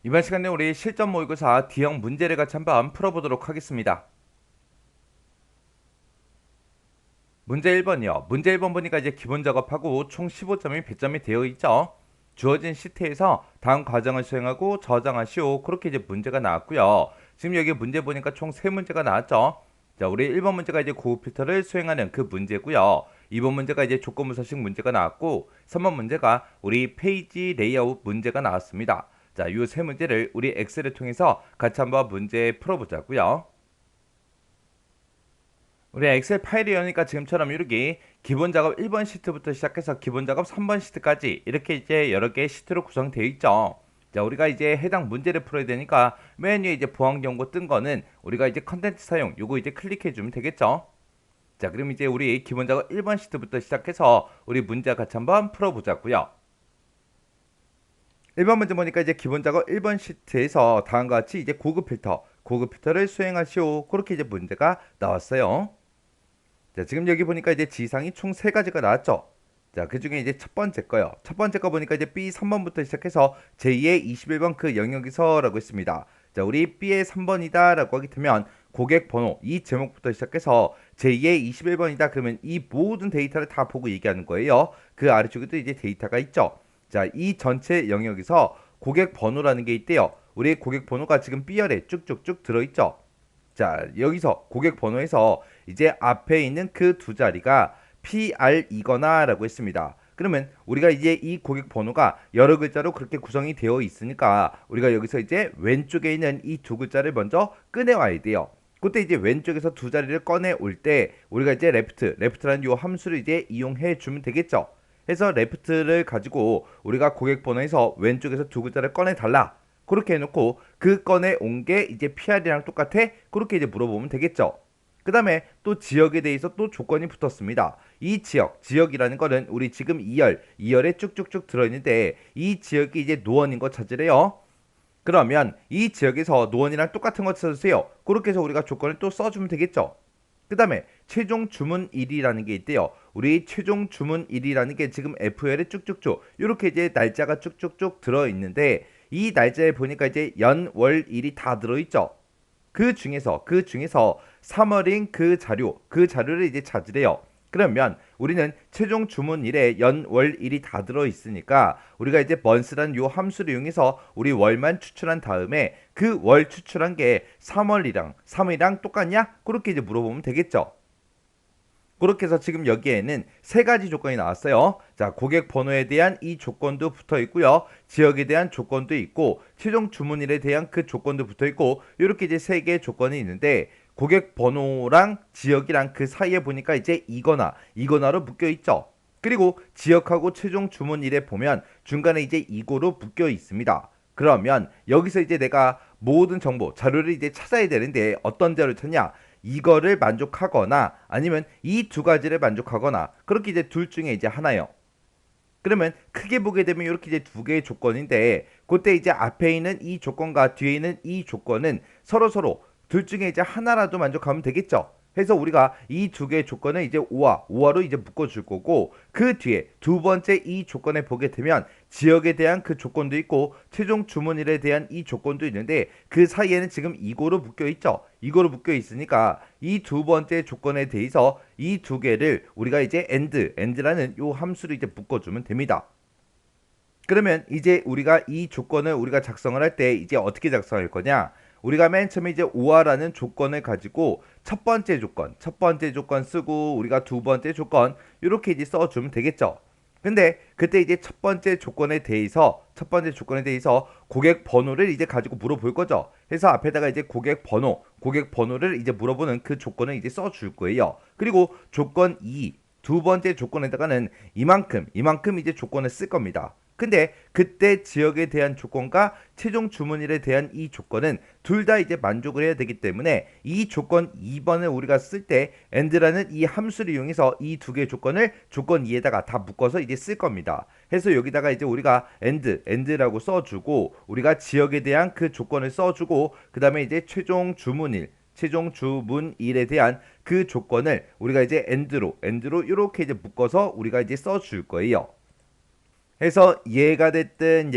이번 시간에 우리 실전 모의고사 D형 문제를 같이 한번 풀어보도록 하겠습니다. 문제 1번이요. 문제 1번 보니까 이제 기본 작업하고 총 15점이 배점이 되어 있죠. 주어진 시트에서 다음 과정을 수행하고 저장하시오. 그렇게 이제 문제가 나왔고요. 지금 여기 문제 보니까 총 3문제가 나왔죠. 자, 우리 1번 문제가 이제 고급 필터를 수행하는 그 문제고요. 2번 문제가 이제 조건부서식 문제가 나왔고 3번 문제가 우리 페이지 레이아웃 문제가 나왔습니다. 자, 이 세 문제를 우리 엑셀을 통해서 같이 한번 문제 풀어보자고요. 우리 엑셀 파일이 여니까 지금처럼 이렇게 기본 작업 1번 시트부터 시작해서 기본 작업 3번 시트까지 이렇게 이제 여러 개의 시트로 구성되어 있죠. 자, 우리가 이제 해당 문제를 풀어야 되니까 맨 위에 이제 보안 경고 뜬 거는 우리가 이제 컨텐츠 사용 요거 이제 클릭해 주면 되겠죠. 자, 그럼 이제 우리 기본 작업 1번 시트부터 시작해서 우리 문제 같이 한번 풀어보자고요. 1번 문제 보니까 이제 기본 작업 1번 시트에서 다음과 같이 이제 고급 필터를 수행하시오. 그렇게 이제 문제가 나왔어요. 자, 지금 여기 보니까 이제 지상이 총 3가지가 나왔죠. 자, 그 중에 이제 첫 번째 거요. 첫 번째 거 보니까 이제 B 3번부터 시작해서 제2의 21번 그 영역에서라고 했습니다. 자, 우리 B의 3번이다 라고 하게 되면 고객 번호 이 제목부터 시작해서 제2의 21번이다 그러면 이 모든 데이터를 다 보고 얘기하는 거예요. 그 아래쪽에도 이제 데이터가 있죠. 자, 이 전체 영역에서 고객 번호라는 게 있대요. 우리 고객 번호가 지금 B열에 쭉쭉쭉 들어있죠. 자, 여기서 고객 번호에서 이제 앞에 있는 그 두 자리가 PR이거나 라고 했습니다. 그러면 우리가 이제 이 고객 번호가 여러 글자로 그렇게 구성이 되어 있으니까 우리가 여기서 이제 왼쪽에 있는 이 두 글자를 먼저 꺼내와야 돼요. 그때 이제 왼쪽에서 두 자리를 꺼내 올 때 우리가 이제 레프트라는 요 함수를 이제 이용해 주면 되겠죠. 해서 레프트를 가지고 우리가 고객 번호에서 왼쪽에서 두 글자를 꺼내 달라. 그렇게 해놓고 그 건에 온 게 이제 PR이랑 똑같아? 그렇게 이제 물어보면 되겠죠. 그 다음에 또 지역에 대해서 또 조건이 붙었습니다. 이 지역이라는 거는 우리 지금 2열에 쭉쭉쭉 들어있는데 이 지역이 이제 노원인 거 찾으래요. 그러면 이 지역에서 노원이랑 똑같은 거 찾으세요. 그렇게 해서 우리가 조건을 또 써주면 되겠죠. 그 다음에 최종 주문일이라는 게 있대요. 우리 최종 주문일이라는 게 지금 FL에 쭉쭉쭉 이렇게 이제 날짜가 쭉쭉쭉 들어있는데 이 날짜에 보니까 이제 연, 월, 일이 다 들어있죠. 그 중에서 3월인 그 자료를 이제 찾으래요. 그러면 우리는 최종 주문일에 연, 월, 일이 다 들어있으니까 우리가 이제 month라는 요 함수를 이용해서 우리 월만 추출한 다음에 그 월 추출한 게 3월이랑 똑같냐? 그렇게 이제 물어보면 되겠죠. 그렇게 해서 지금 여기에는 3가지 조건이 나왔어요. 자, 고객 번호에 대한 이 조건도 붙어 있고요. 지역에 대한 조건도 있고, 최종 주문일에 대한 그 조건도 붙어 있고, 이렇게 이제 3개의 조건이 있는데, 고객 번호랑 지역이랑 그 사이에 보니까 이제 이거나로 묶여 있죠. 그리고 지역하고 최종 주문일에 보면 중간에 이제 이거로 묶여 있습니다. 그러면 여기서 이제 내가 모든 정보, 자료를 이제 찾아야 되는데 어떤 자료를 찾냐? 이거를 만족하거나 아니면 이 두 가지를 만족하거나 그렇게 이제 둘 중에 이제 하나요. 그러면 크게 보게 되면 이렇게 이제 두 개의 조건인데 그때 이제 앞에 있는 이 조건과 뒤에 있는 이 조건은 서로 둘 중에 이제 하나라도 만족하면 되겠죠. 해서 우리가 이 두 개의 조건을 이제 오화로 이제 묶어줄 거고 그 뒤에 두 번째 이 조건에 보게 되면 지역에 대한 그 조건도 있고 최종 주문일에 대한 이 조건도 있는데 그 사이에는 지금 이거로 묶여 있죠. 이거로 묶여 있으니까 이 두 번째 조건에 대해서 이 두 개를 우리가 이제 and라는 요 함수를 이제 묶어주면 됩니다. 그러면 이제 우리가 이 조건을 우리가 작성을 할 때 이제 어떻게 작성할 거냐? 우리가 맨 처음에 이제 오화라는 조건을 가지고 첫 번째 조건 쓰고 우리가 두 번째 조건 이렇게 이제 써주면 되겠죠. 근데 그때 이제 첫 번째 조건에 대해서 고객 번호를 이제 가지고 물어볼 거죠. 그래서 앞에다가 이제 고객 번호를 이제 물어보는 그 조건을 이제 써줄 거예요. 그리고 조건 2, 두 번째 조건에다가는 이만큼 이제 조건을 쓸 겁니다. 근데 그때 지역에 대한 조건과 최종 주문일에 대한 이 조건은 둘 다 이제 만족을 해야 되기 때문에 이 조건 2번을 우리가 쓸 때 and라는 이 함수를 이용해서 이 두 개의 조건을 조건 2에다가 다 묶어서 이제 쓸 겁니다. 해서 여기다가 이제 우리가 and라고 써주고 우리가 지역에 대한 그 조건을 써주고 그 다음에 이제 최종 주문일에 대한 그 조건을 우리가 이제 and로 이렇게 이제 묶어서 우리가 이제 써줄 거예요. 해서 얘가 됐든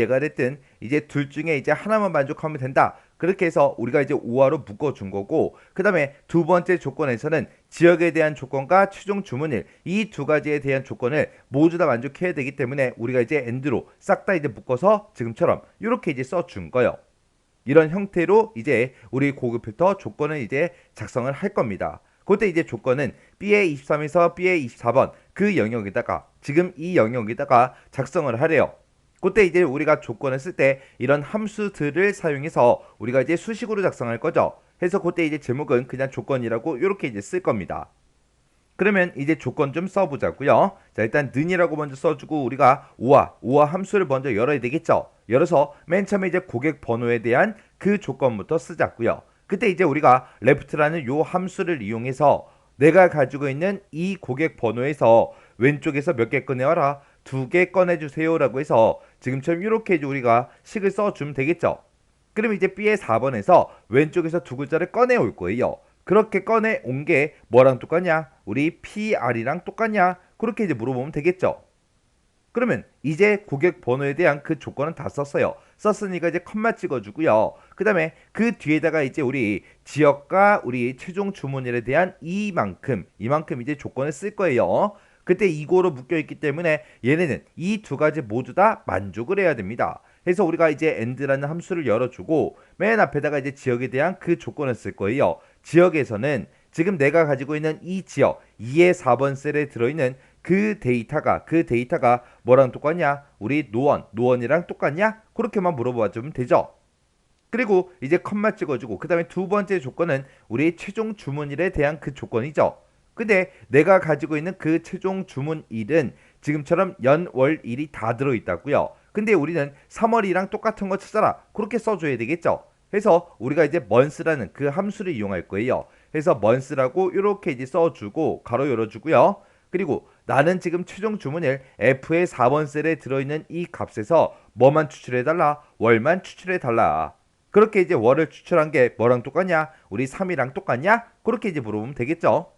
이제 둘 중에 이제 하나만 만족하면 된다. 그렇게 해서 우리가 이제 우화로 묶어준 거고, 그 다음에 두 번째 조건에서는 지역에 대한 조건과 최종 주문일 이 두 가지에 대한 조건을 모두 다 만족해야 되기 때문에 우리가 이제 and로 싹 다 이제 묶어서 지금처럼 이렇게 이제 써준 거예요. 이런 형태로 이제 우리 고급 필터 조건을 이제 작성을 할 겁니다. 그때 이제 조건은 B의 23에서 B의 24번 그 영역에다가 지금 이 영역에다가 작성을 하래요. 그때 이제 우리가 조건을 쓸 때 이런 함수들을 사용해서 우리가 이제 수식으로 작성할 거죠. 해서 그때 이제 제목은 그냥 조건이라고 이렇게 이제 쓸 겁니다. 그러면 이제 조건 좀 써보자고요. 자, 일단 는이라고 먼저 써주고 우리가 우화 함수를 먼저 열어야 되겠죠. 열어서 맨 처음에 이제 고객 번호에 대한 그 조건부터 쓰자고요. 그때 이제 우리가 left라는 요 함수를 이용해서 내가 가지고 있는 이 고객 번호에서 왼쪽에서 몇 개 꺼내와라, 2개 꺼내주세요 라고 해서 지금처럼 이렇게 이제 우리가 식을 써주면 되겠죠. 그럼 이제 B의 4번에서 왼쪽에서 두 글자를 꺼내올 거예요. 그렇게 꺼내온 게 뭐랑 똑같냐? 우리 PR이랑 똑같냐? 그렇게 이제 물어보면 되겠죠. 그러면 이제 고객 번호에 대한 그 조건은 다 썼어요. 썼으니까 이제 컴마 찍어주고요. 그 다음에 그 뒤에다가 이제 우리 지역과 우리 최종 주문일에 대한 이만큼 이제 조건을 쓸 거예요. 그때 이거로 묶여있기 때문에 얘네는 이 두 가지 모두 다 만족을 해야 됩니다. 그래서 우리가 이제 and라는 함수를 열어주고 맨 앞에다가 이제 지역에 대한 그 조건을 쓸 거예요. 지역에서는 지금 내가 가지고 있는 이 지역 2의 4번 셀에 들어있는 그 데이터가 뭐랑 똑같냐? 우리 노원이랑 똑같냐? 그렇게만 물어봐 주면 되죠. 그리고 이제 컴마 찍어주고 그 다음에 두 번째 조건은 우리 최종 주문일에 대한 그 조건이죠. 근데 내가 가지고 있는 그 최종 주문일은 지금처럼 연, 월, 일이 다 들어있다고요. 근데 우리는 3월이랑 똑같은 거 찾아라. 그렇게 써줘야 되겠죠. 그래서 우리가 이제 month라는 그 함수를 이용할 거예요. 그래서 month라고 이렇게 이제 써주고 가로 열어주고요. 그리고 나는 지금 최종 주문일 F의 4번 셀에 들어있는 이 값에서 뭐만 추출해달라? 월만 추출해달라. 그렇게 이제 월을 추출한 게 뭐랑 똑같냐? 우리 3이랑 똑같냐? 그렇게 이제 물어보면 되겠죠.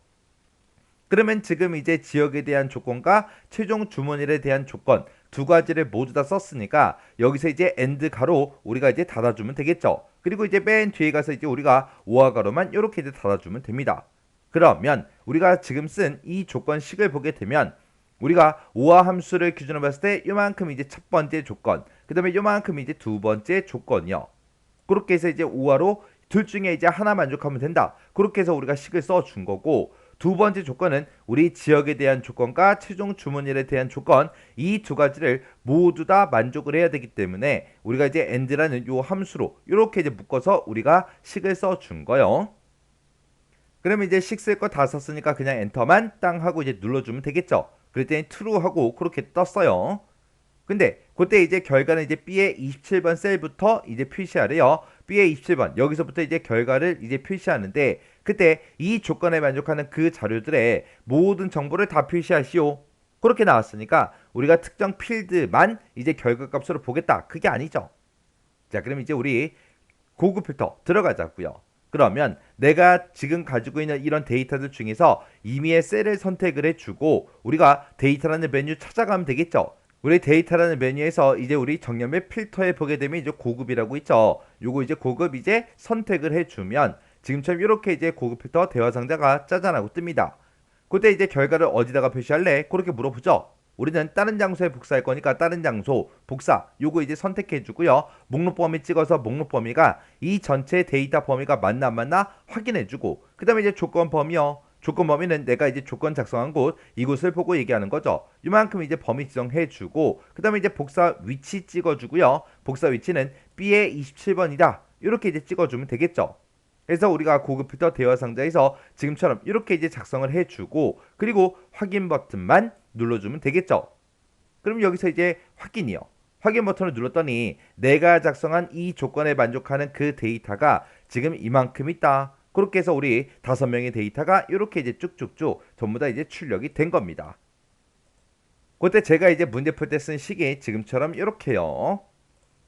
그러면 지금 이제 지역에 대한 조건과 최종 주문일에 대한 조건 두 가지를 모두 다 썼으니까 여기서 이제 and 가로 우리가 이제 닫아주면 되겠죠. 그리고 이제 맨 뒤에 가서 이제 우리가 오화 가로만 이렇게 이제 닫아주면 됩니다. 그러면 우리가 지금 쓴 이 조건식을 보게 되면 우리가 오화 함수를 기준으로 봤을 때 요만큼 이제 첫 번째 조건, 그 다음에 요만큼 이제 두 번째 조건이요. 그렇게 해서 이제 오화로 둘 중에 이제 하나 만족하면 된다. 그렇게 해서 우리가 식을 써준 거고, 두 번째 조건은 우리 지역에 대한 조건과 최종 주문일에 대한 조건 이 두 가지를 모두 다 만족을 해야 되기 때문에 우리가 이제 and라는 요 함수로 이렇게 이제 묶어서 우리가 식을 써준 거예요. 그러면 이제 식 쓸 거 다 썼으니까 그냥 엔터만 땅 하고 이제 눌러주면 되겠죠. 그랬더니 true 하고 그렇게 떴어요. 근데 그때 이제 결과는 이제 B의 27번 셀부터 이제 표시하래요. B의 27번 여기서부터 이제 결과를 이제 표시하는데 그때 이 조건에 만족하는 그 자료들의 모든 정보를 다 표시하시오. 그렇게 나왔으니까 우리가 특정 필드만 이제 결과값으로 보겠다. 그게 아니죠. 자, 그럼 이제 우리 고급 필터 들어가자고요. 그러면 내가 지금 가지고 있는 이런 데이터들 중에서 임의의 셀을 선택을 해주고 우리가 데이터라는 메뉴 찾아가면 되겠죠. 우리 데이터라는 메뉴에서 이제 우리 정렬 필터에 보게 되면 이제 고급이라고 있죠. 요거 이제 고급 이제 선택을 해주면 지금처럼 이렇게 이제 고급 필터 대화 상자가 짜잔하고 뜹니다. 그때 이제 결과를 어디다가 표시할래? 그렇게 물어보죠. 우리는 다른 장소에 복사할 거니까 다른 장소 복사 요거 이제 선택해 주고요. 목록 범위 찍어서 목록 범위가 이 전체 데이터 범위가 맞나 안 맞나 확인해 주고 그 다음에 이제 조건 범위요. 조건 범위는 내가 이제 조건 작성한 곳 이곳을 보고 얘기하는 거죠. 이만큼 이제 범위 지정해 주고 그 다음에 이제 복사 위치 찍어 주고요. 복사 위치는 B의 27번이다. 이렇게 이제 찍어 주면 되겠죠. 그래서 우리가 고급 필터 대화 상자에서 지금처럼 이렇게 이제 작성을 해 주고 그리고 확인 버튼만 눌러주면 되겠죠. 그럼 여기서 이제 확인이요. 확인 버튼을 눌렀더니 내가 작성한 이 조건에 만족하는 그 데이터가 지금 이만큼 있다. 그렇게 해서 우리 5명의 데이터가 이렇게 이제 쭉쭉쭉 전부 다 이제 출력이 된 겁니다. 그때 제가 이제 문제 풀 때 쓴 식이 지금처럼 이렇게요.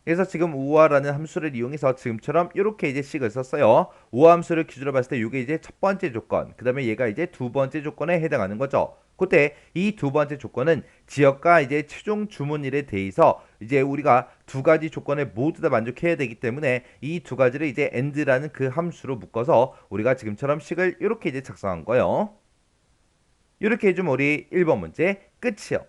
그래서 지금 우화라는 함수를 이용해서 지금처럼 이렇게 이제 식을 썼어요. 우화 함수를 기준으로 봤을 때 이게 이제 첫 번째 조건, 그 다음에 얘가 이제 두 번째 조건에 해당하는 거죠. 그때 이 두 번째 조건은 지역과 이제 최종 주문일에 대해서 이제 우리가 두 가지 조건을 모두 다 만족해야 되기 때문에 이 두 가지를 이제 and라는 그 함수로 묶어서 우리가 지금처럼 식을 이렇게 이제 작성한 거예요. 이렇게 해주면 우리 1번 문제 끝이요.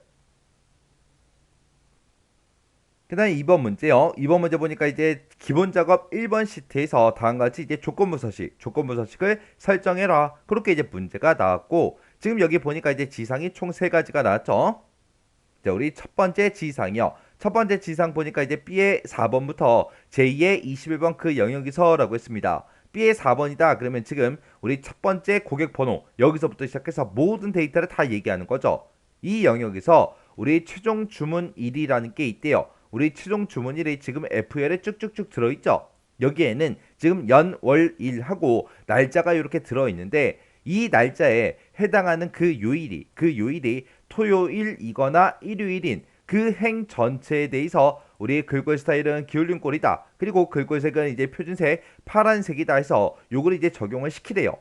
그 다음에 2번 문제요. 2번 문제 보니까 이제 기본 작업 1번 시트에서 다음과 같이 이제 조건부 서식을 설정해라. 그렇게 이제 문제가 나왔고, 지금 여기 보니까 이제 지상이 총 3가지가 나왔죠. 자, 우리 첫 번째 지상이요. 첫 번째 지상 보니까 이제 B의 4번부터 제2의 21번 그 영역에서라고 했습니다. B의 4번이다. 그러면 지금 우리 첫 번째 고객 번호 여기서부터 시작해서 모든 데이터를 다 얘기하는 거죠. 이 영역에서 우리 최종 주문일이라는 게 있대요. 우리 최종 주문일이 지금 FL에 쭉쭉쭉 들어있죠. 여기에는 지금 연, 월, 일하고 날짜가 이렇게 들어있는데 이 날짜에 해당하는 그 요일이 토요일이거나 일요일인 그 행 전체에 대해서 우리 글꼴 스타일은 기울린 꼴이다. 그리고 글꼴색은 이제 표준색 파란색이다 해서 요걸 이제 적용을 시키래요.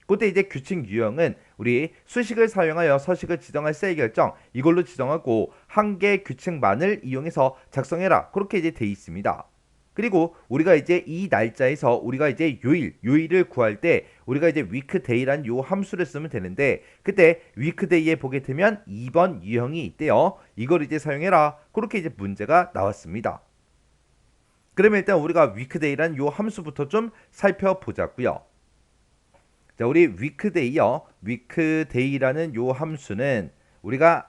그때 이제 규칙 유형은 우리 수식을 사용하여 서식을 지정할 셀 결정 이걸로 지정하고 한 개 규칙만을 이용해서 작성해라. 그렇게 이제 돼 있습니다. 그리고 우리가 이제 이 날짜에서 우리가 이제 요일을 구할 때 우리가 이제 weekday라는 요 함수를 쓰면 되는데 그때 weekday에 보게 되면 2번 유형이 있대요. 이걸 이제 사용해라. 그렇게 이제 문제가 나왔습니다. 그러면 일단 우리가 weekday라는 요 함수부터 좀 살펴보자고요. 자, 우리 weekday요. weekday라는 요 함수는 우리가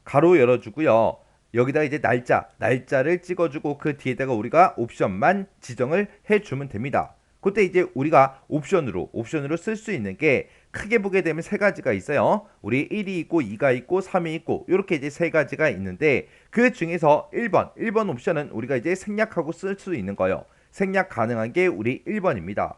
가로 열어주고요. 여기다 이제 날짜를 찍어주고 그 뒤에다가 우리가 옵션만 지정을 해주면 됩니다. 그때 이제 우리가 옵션으로 쓸 수 있는 게 크게 보게 되면 3가지가 있어요. 우리 1이 있고 2가 있고 3이 있고 이렇게 이제 3가지가 있는데 그 중에서 1번 옵션은 우리가 이제 생략하고 쓸 수 있는 거예요. 생략 가능한 게 우리 1번입니다.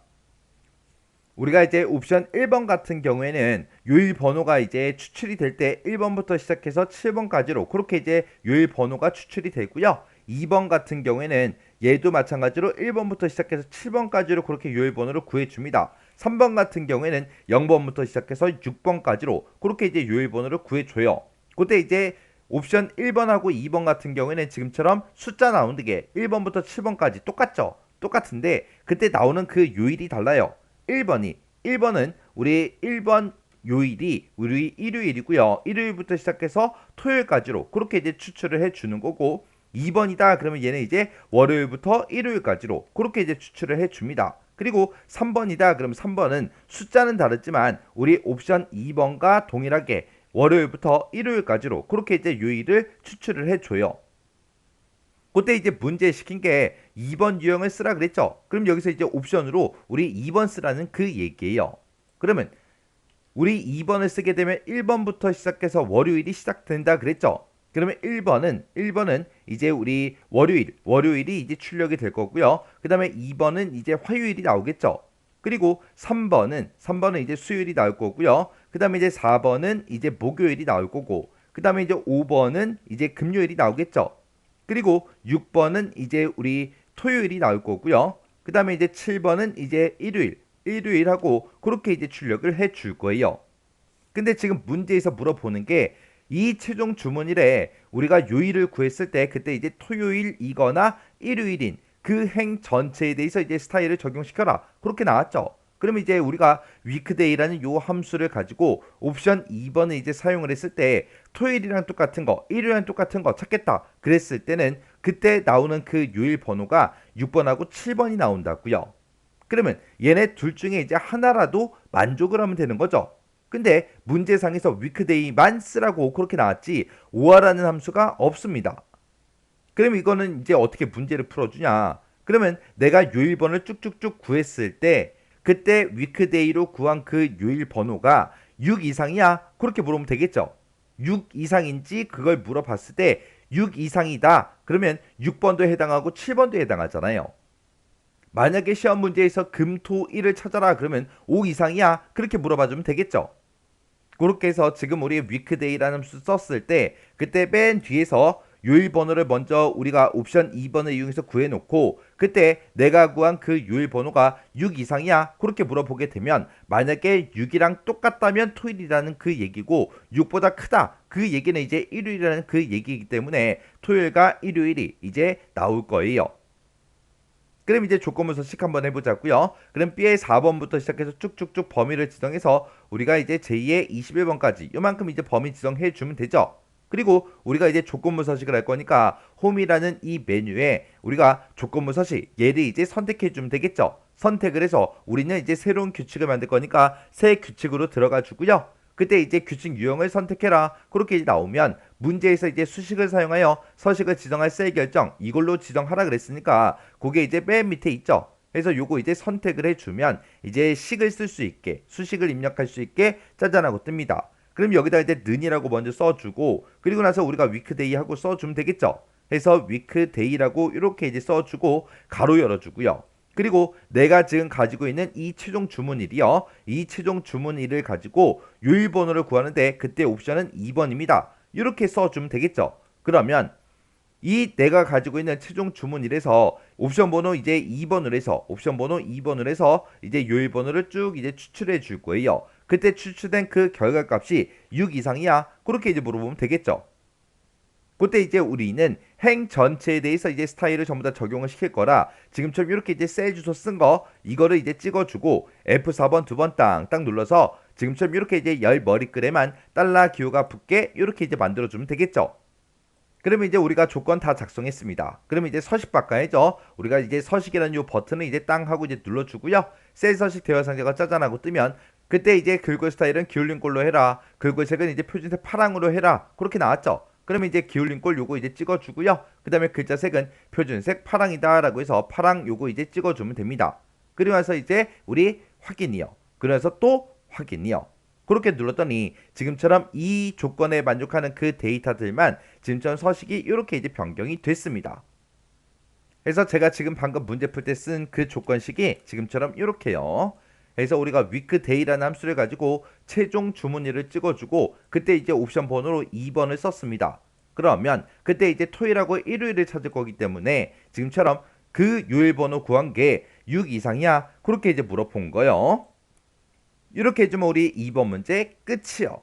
우리가 이제 옵션 1번 같은 경우에는 요일 번호가 이제 추출이 될 때 1번부터 시작해서 7번까지로 그렇게 이제 요일 번호가 추출이 되고요. 2번 같은 경우에는 얘도 마찬가지로 1번부터 시작해서 7번까지로 그렇게 요일 번호를 구해줍니다. 3번 같은 경우에는 0번부터 시작해서 6번까지로 그렇게 이제 요일 번호를 구해줘요. 그때 이제 옵션 1번하고 2번 같은 경우에는 지금처럼 숫자 나오는 게 1번부터 7번까지 똑같죠? 똑같은데 그때 나오는 그 요일이 달라요. 1번은 우리 1번 요일이 우리 일요일이고요. 일요일부터 시작해서 토요일까지로 그렇게 이제 추출을 해 주는 거고 2번이다 그러면 얘는 이제 월요일부터 일요일까지로 그렇게 이제 추출을 해 줍니다. 그리고 3번이다 그러면 3번은 숫자는 다르지만 우리 옵션 2번과 동일하게 월요일부터 일요일까지로 그렇게 이제 요일을 추출을 해 줘요. 그때 이제 문제 시킨 게 2번 유형을 쓰라 그랬죠. 그럼 여기서 이제 옵션으로 우리 2번 쓰라는 그 얘기예요. 그러면 우리 2번을 쓰게 되면 1번부터 시작해서 월요일이 시작된다 그랬죠. 그러면 1번은 이제 우리 월요일이 이제 출력이 될 거고요. 그 다음에 2번은 이제 화요일이 나오겠죠. 그리고 3번은 이제 수요일이 나올 거고요. 그 다음에 이제 4번은 이제 목요일이 나올 거고, 그 다음에 이제 5번은 이제 금요일이 나오겠죠. 그리고 6번은 이제 우리 토요일이 나올 거고요. 그 다음에 이제 7번은 이제 일요일하고 그렇게 이제 출력을 해 줄 거예요. 근데 지금 문제에서 물어보는 게 이 최종 주문일에 우리가 요일을 구했을 때 그때 이제 토요일이거나 일요일인 그 행 전체에 대해서 이제 스타일을 적용시켜라. 그렇게 나왔죠. 그럼 이제 우리가 weekday라는 요 함수를 가지고 옵션 2번을 이제 사용을 했을 때 토요일이랑 똑같은 거, 일요일이랑 똑같은 거 찾겠다. 그랬을 때는 그때 나오는 그 요일 번호가 6번하고 7번이 나온다고요. 그러면 얘네 둘 중에 이제 하나라도 만족을 하면 되는 거죠. 근데 문제상에서 weekday만 쓰라고 그렇게 나왔지 5화라는 함수가 없습니다. 그럼 이거는 이제 어떻게 문제를 풀어주냐? 그러면 내가 요일번호를 쭉쭉쭉 구했을 때 그때 weekday로 구한 그 요일 번호가 6 이상이야? 그렇게 물으면 되겠죠. 6 이상인지 그걸 물어봤을 때 6 이상이다. 그러면 6번도 해당하고 7번도 해당하잖아요. 만약에 시험 문제에서 금, 토, 일을 찾아라 그러면 5 이상이야? 그렇게 물어봐주면 되겠죠. 그렇게 해서 지금 우리 weekday라는 수 썼을 때 그때 맨 뒤에서 요일 번호를 먼저 우리가 옵션 2번을 이용해서 구해놓고 그때 내가 구한 그 요일 번호가 6 이상이야 그렇게 물어보게 되면 만약에 6이랑 똑같다면 토요일이라는 그 얘기고 6보다 크다 그 얘기는 이제 일요일이라는 그 얘기이기 때문에 토요일과 일요일이 이제 나올 거예요. 그럼 이제 조건문서식 한번 해보자고요. 그럼 B의 4번부터 시작해서 쭉쭉쭉 범위를 지정해서 우리가 이제 제2의 21번까지 요만큼 이제 범위 지정해 주면 되죠. 그리고 우리가 이제 조건문서식을 할 거니까 홈이라는 이 메뉴에 우리가 조건문서식 얘를 이제 선택해 주면 되겠죠. 선택을 해서 우리는 이제 새로운 규칙을 만들 거니까 새 규칙으로 들어가 주고요. 그때 이제 규칙 유형을 선택해라 그렇게 이제 나오면 문제에서 이제 수식을 사용하여 서식을 지정할 셀 결정 이걸로 지정하라 그랬으니까 그게 이제 맨 밑에 있죠. 그래서 요거 이제 선택을 해주면 이제 식을 쓸 수 있게 수식을 입력할 수 있게 짜잔하고 뜹니다. 그럼 여기다 이제 는이라고 먼저 써주고 그리고 나서 우리가 위크데이 하고 써주면 되겠죠. 해서 위크데이라고 이렇게 이제 써주고 가로 열어주고요. 그리고 내가 지금 가지고 있는 이 최종 주문일이요. 이 최종 주문일을 가지고 요일 번호를 구하는데 그때 옵션은 2번입니다. 이렇게 써주면 되겠죠. 그러면 이 내가 가지고 있는 최종 주문일에서 옵션 번호 이제 2번을 해서 옵션 번호 2번을 해서 이제 요일 번호를 쭉 이제 추출해 줄 거예요. 그때 추출된 그 결과값이 6 이상이야. 그렇게 이제 물어보면 되겠죠. 그때 이제 우리는 행 전체에 대해서 이제 스타일을 전부 다 적용을 시킬 거라 지금처럼 이렇게 이제 셀 주소 쓴 거 이거를 이제 찍어주고 F4번 두 번 땅 눌러서 지금처럼 이렇게 이제 열 머리글에만 달러 기호가 붙게 이렇게 이제 만들어주면 되겠죠. 그러면 이제 우리가 조건 다 작성했습니다. 그러면 이제 서식 바꿔야죠. 우리가 이제 서식이라는 요 버튼을 이제 땅 하고 이제 눌러주고요. 셀 서식 대화 상자가 짜잔하고 뜨면 그때 이제 글꼴 스타일은 기울린 꼴로 해라. 글꼴 색은 이제 표준색 파랑으로 해라. 그렇게 나왔죠. 그러면 이제 기울린 꼴 요거 이제 찍어주고요. 그 다음에 글자 색은 표준색 파랑이다 라고 해서 파랑 요거 이제 찍어주면 됩니다. 그리고 나서 이제 우리 확인이요. 그래서 또 확인이요. 그렇게 눌렀더니 지금처럼 이 조건에 만족하는 그 데이터들만 지금처럼 서식이 이렇게 이제 변경이 됐습니다. 그래서 제가 지금 방금 문제 풀 때 쓴 그 조건식이 지금처럼 이렇게요. 그래서 우리가 weekday라는 함수를 가지고 최종 주문일을 찍어주고 그때 이제 옵션 번호로 2번을 썼습니다. 그러면 그때 이제 토요일하고 일요일을 찾을 거기 때문에 지금처럼 그 요일 번호 구한 게 6 이상이야. 그렇게 이제 물어본 거예요. 이렇게 해주면 우리 2번 문제 끝이요.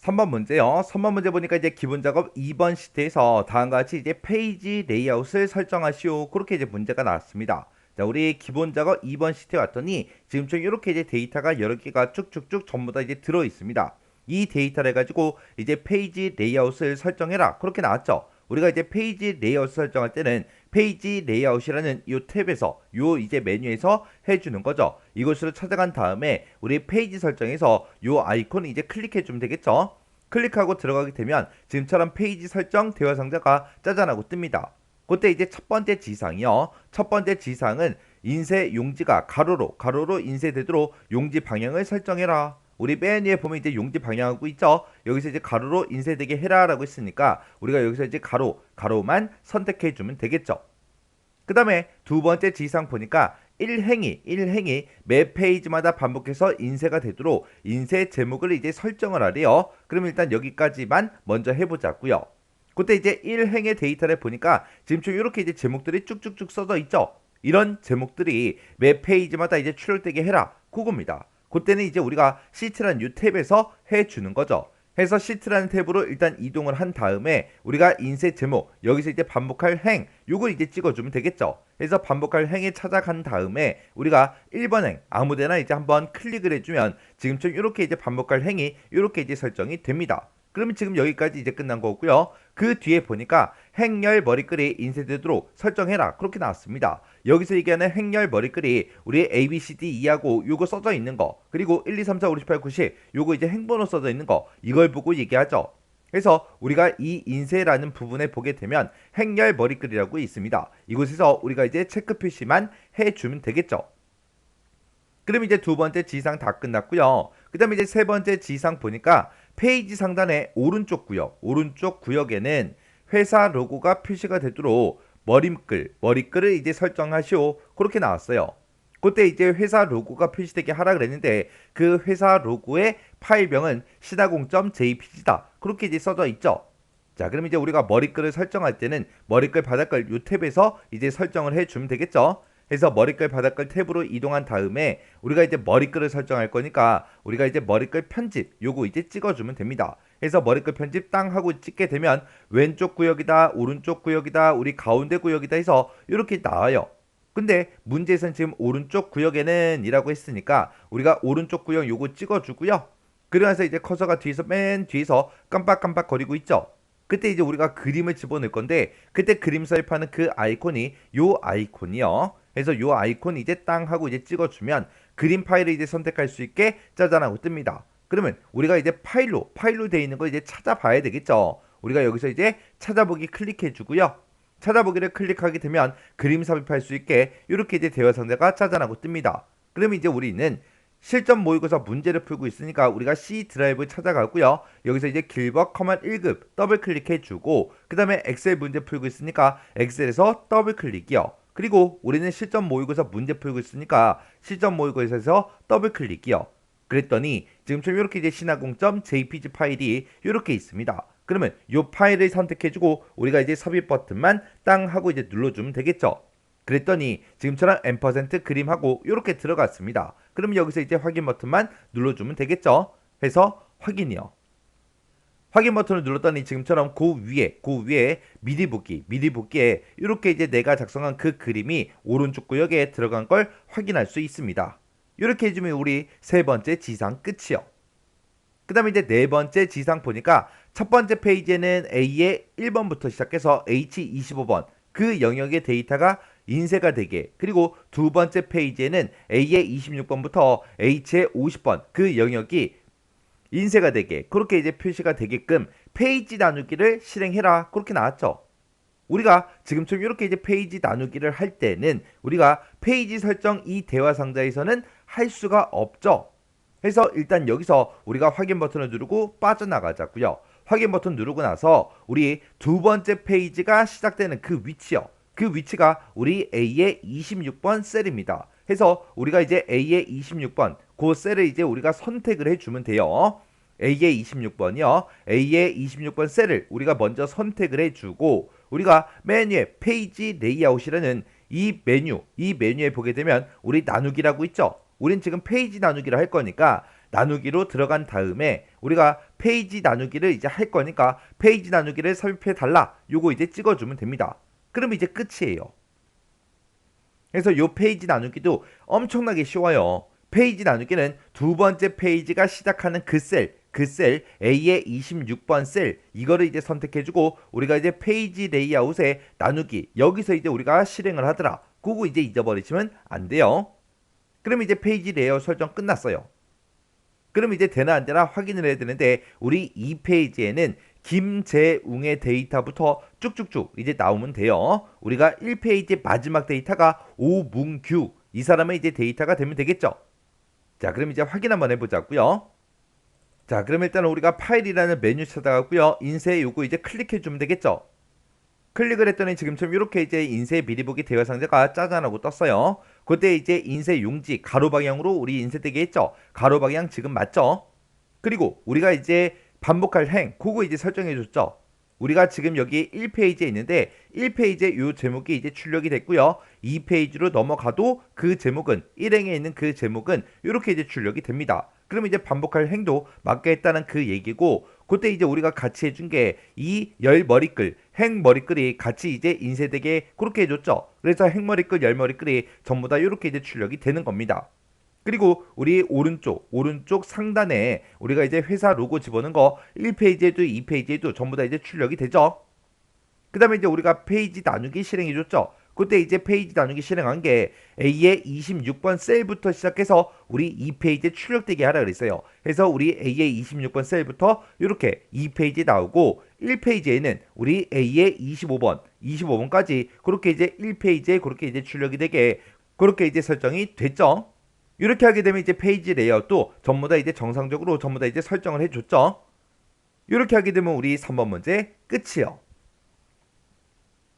3번 문제요. 3번 문제 보니까 이제 기본 작업 2번 시트에서 다음과 같이 이제 페이지 레이아웃을 설정하시오. 그렇게 이제 문제가 나왔습니다. 자, 우리 기본 작업 2번 시트에 왔더니 지금처럼 이렇게 이제 데이터가 여러 개가 쭉쭉쭉 전부 다 이제 들어 있습니다. 이 데이터를 가지고 이제 페이지 레이아웃을 설정해라. 그렇게 나왔죠. 우리가 이제 페이지 레이아웃 설정할 때는 페이지 레이아웃이라는 이 탭에서 요 이제 메뉴에서 해주는 거죠. 이것으로 찾아간 다음에 우리 페이지 설정에서 요 아이콘을 이제 클릭해 주면 되겠죠. 클릭하고 들어가게 되면 지금처럼 페이지 설정 대화 상자가 짜잔하고 뜹니다. 그때 이제 첫 번째 지상이요. 첫 번째 지상은 인쇄 용지가 가로로 인쇄되도록 용지 방향을 설정해라. 우리 맨 위에 보면 이제 용지 방향하고 있죠. 여기서 이제 가로로 인쇄되게 해라라고 했으니까 우리가 여기서 이제 가로만 선택해 주면 되겠죠. 그 다음에 두 번째 지상 보니까 1행이 매 페이지마다 반복해서 인쇄가 되도록 인쇄 제목을 이제 설정을 하래요. 그럼 일단 여기까지만 먼저 해보자고요. 그때 이제 1행의 데이터를 보니까 지금 이렇게 이제 제목들이 쭉쭉쭉 써져 있죠. 이런 제목들이 매 페이지마다 이제 출력되게 해라. 그겁니다. 그때는 이제 우리가 시트라는 이 탭에서 해주는 거죠. 해서 시트라는 탭으로 일단 이동을 한 다음에 우리가 인쇄 제목 여기서 이제 반복할 행 요걸 이제 찍어주면 되겠죠. 그래서 반복할 행에 찾아간 다음에 우리가 1번 행 아무데나 이제 한번 클릭을 해주면 지금처럼 이렇게 이제 반복할 행이 이렇게 이제 설정이 됩니다. 그러면 지금 여기까지 이제 끝난 거고요. 그 뒤에 보니까 행렬 머리글이 인쇄되도록 설정해라. 그렇게 나왔습니다. 여기서 얘기하는 행렬 머리글이 우리 A, B, C, D, E하고 요거 써져 있는 거 그리고 1, 2, 3, 4, 5, 6, 7, 8, 9, 10 요거 이제 행번호 써져 있는 거 이걸 보고 얘기하죠. 그래서 우리가 이 인쇄라는 부분에 보게 되면 행렬 머리글이라고 있습니다. 이곳에서 우리가 이제 체크 표시만 해주면 되겠죠. 그럼 이제 두 번째 지상 다 끝났고요. 그 다음에 이제 세 번째 지상 보니까 페이지 상단의 오른쪽 구역에는 회사 로고가 표시가 되도록 머리글을 이제 설정하시오. 그렇게 나왔어요. 그때 이제 회사 로고가 표시되게 하라 그랬는데 그 회사 로고의 파일명은 시나공.jpg다. 그렇게 이제 써져 있죠. 자, 그럼 이제 우리가 머리글을 설정할 때는 머리글 바닥글 요 탭에서 이제 설정을 해주면 되겠죠. 해서 머리글 바닥글 탭으로 이동한 다음에 우리가 이제 머리글을 설정할 거니까 우리가 이제 머리글 편집 요거 이제 찍어주면 됩니다. 해서 머리글 편집 땅 하고 찍게 되면 왼쪽 구역이다, 오른쪽 구역이다, 우리 가운데 구역이다 해서 이렇게 나와요. 근데 문제에서는 지금 오른쪽 구역에는 이라고 했으니까 우리가 오른쪽 구역 요거 찍어주고요. 그러면서 이제 커서가 뒤에서 맨 뒤에서 깜빡깜빡 거리고 있죠. 그때 이제 우리가 그림을 집어넣을 건데 그때 그림 삽입하는 그 아이콘이 요 아이콘이요. 그래서 요 아이콘 이제 땅 하고 이제 찍어주면 그림 파일을 이제 선택할 수 있게 짜잔하고 뜹니다. 그러면 우리가 이제 파일로 되어 있는 거 이제 찾아봐야 되겠죠. 우리가 여기서 이제 찾아보기 클릭해 주고요. 찾아보기를 클릭하게 되면 그림 삽입할 수 있게 이렇게 이제 대화 상자가 짜잔하고 뜹니다. 그러면 이제 우리는 실전 모의고사 문제를 풀고 있으니까 우리가 C 드라이브 찾아가고요. 여기서 이제 길버 커먼 1급 더블 클릭해 주고 그 다음에 엑셀 문제 풀고 있으니까 엑셀에서 더블 클릭이요. 그리고 우리는 실전 모의고사 문제 풀고 있으니까 실전 모의고사에서 더블 클릭이요. 그랬더니 지금처럼 이렇게 이제 시나공.jpg 파일이 이렇게 있습니다. 그러면 이 파일을 선택해주고 우리가 이제 삽입 버튼만 땅 하고 이제 눌러주면 되겠죠. 그랬더니 지금처럼 앰퍼센트 그림하고 이렇게 들어갔습니다. 그럼 여기서 이제 확인 버튼만 눌러주면 되겠죠. 해서 확인이요. 확인 버튼을 눌렀더니 지금처럼 그 위에 미리 보기에 이렇게 이제 내가 작성한 그 그림이 오른쪽 구역에 들어간 걸 확인할 수 있습니다. 이렇게 해주면 우리 세 번째 지상 끝이요. 그 다음에 이제 네 번째 지상 보니까 첫 번째 페이지에는 A의 1번부터 시작해서 H25번 그 영역의 데이터가 인쇄가 되게, 그리고 두 번째 페이지에는 A의 26번부터 H의 50번 그 영역이 인쇄가 되게, 그렇게 이제 표시가 되게끔 페이지 나누기를 실행해라, 그렇게 나왔죠. 우리가 지금처럼 이렇게 이제 페이지 나누기를 할 때는 우리가 페이지 설정 이 대화 상자에서는 할 수가 없죠. 그래서 일단 여기서 우리가 확인 버튼을 누르고 빠져나가자고요. 확인 버튼 누르고 나서 우리 두 번째 페이지가 시작되는 그 위치요. 그 위치가 우리 A의 26번 셀입니다. 해서 우리가 이제 A의 26번 그 셀을 이제 우리가 선택을 해주면 돼요. A의 26번이요. A의 26번 셀을 우리가 먼저 선택을 해주고 우리가 맨 위에 페이지 레이아웃이라는 이 메뉴에 보게 되면 우리 나누기라고 있죠. 우린 지금 페이지 나누기를 할 거니까 나누기로 들어간 다음에 우리가 페이지 나누기를 이제 할 거니까 페이지 나누기를 삽입해 달라. 요거 이제 찍어주면 됩니다. 그럼 이제 끝이에요. 그래서 요 페이지 나누기도 엄청나게 쉬워요. 페이지 나누기는 두 번째 페이지가 시작하는 그 셀 A의 26번 셀 이거를 이제 선택해주고 우리가 이제 페이지 레이아웃에 나누기 여기서 이제 우리가 실행을 하더라. 그거 이제 잊어버리시면 안 돼요. 그럼 이제 페이지 레이아웃 설정 끝났어요. 그럼 이제 되나 안 되나 확인을 해야 되는데 우리 이 페이지에는 김재웅의 데이터부터 쭉쭉쭉 이제 나오면 돼요. 우리가 1페이지 마지막 데이터가 오문규 이 사람의 이제 데이터가 되면 되겠죠. 자, 그럼 이제 확인 한번 해보자고요. 자, 그럼 일단 우리가 파일이라는 메뉴 찾아가고요. 인쇄 요거 이제 클릭해주면 되겠죠. 클릭을 했더니 지금처럼 이렇게 이제 인쇄 미리 보기 대화 상자가 짜잔하고 떴어요. 그때 이제 인쇄 용지 가로 방향으로 우리 인쇄되게 했죠. 가로 방향 지금 맞죠? 그리고 우리가 이제 반복할 행 그거 이제 설정해 줬죠. 우리가 지금 여기 1페이지에 있는데 1페이지에 요 제목이 이제 출력이 됐고요. 2페이지로 넘어가도 그 제목은 1행에 있는 그 제목은 이렇게 이제 출력이 됩니다. 그럼 이제 반복할 행도 맞게 했다는 그 얘기고 그때 이제 우리가 같이 해준 게 이 열 머리글 행 머리글이 같이 이제 인쇄되게 그렇게 해줬죠. 그래서 행 머리글 열 머리글이 전부 다 이렇게 이제 출력이 되는 겁니다. 그리고 우리 오른쪽 상단에 우리가 이제 회사 로고 집어넣은 거 1페이지에도 2페이지에도 전부 다 이제 출력이 되죠. 그 다음에 이제 우리가 페이지 나누기 실행해줬죠. 그때 이제 페이지 나누기 실행한 게 A의 26번 셀부터 시작해서 우리 2페이지에 출력되게 하라 그랬어요. 그래서 우리 A의 26번 셀부터 이렇게 2페이지에 나오고 1페이지에는 우리 A의 25번까지 그렇게 이제 1페이지에 그렇게 이제 출력이 되게 그렇게 이제 설정이 됐죠. 이렇게 하게 되면 이제 페이지 레이아웃도 전부 다 이제 정상적으로 전부 다 이제 설정을 해줬죠. 이렇게 하게 되면 우리 3번 문제 끝이요.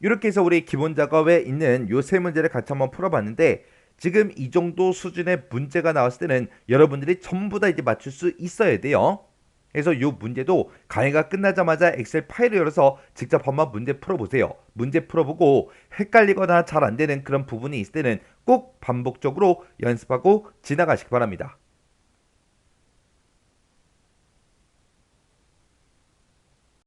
이렇게 해서 우리 기본 작업에 있는 요 세 문제를 같이 한번 풀어봤는데 지금 이 정도 수준의 문제가 나왔을 때는 여러분들이 전부 다 이제 맞출 수 있어야 돼요. 그래서 이 문제도 강의가 끝나자마자 엑셀 파일을 열어서 직접 한번 문제 풀어보세요. 문제 풀어보고 헷갈리거나 잘 안 되는 그런 부분이 있을 때는 꼭 반복적으로 연습하고 지나가시기 바랍니다.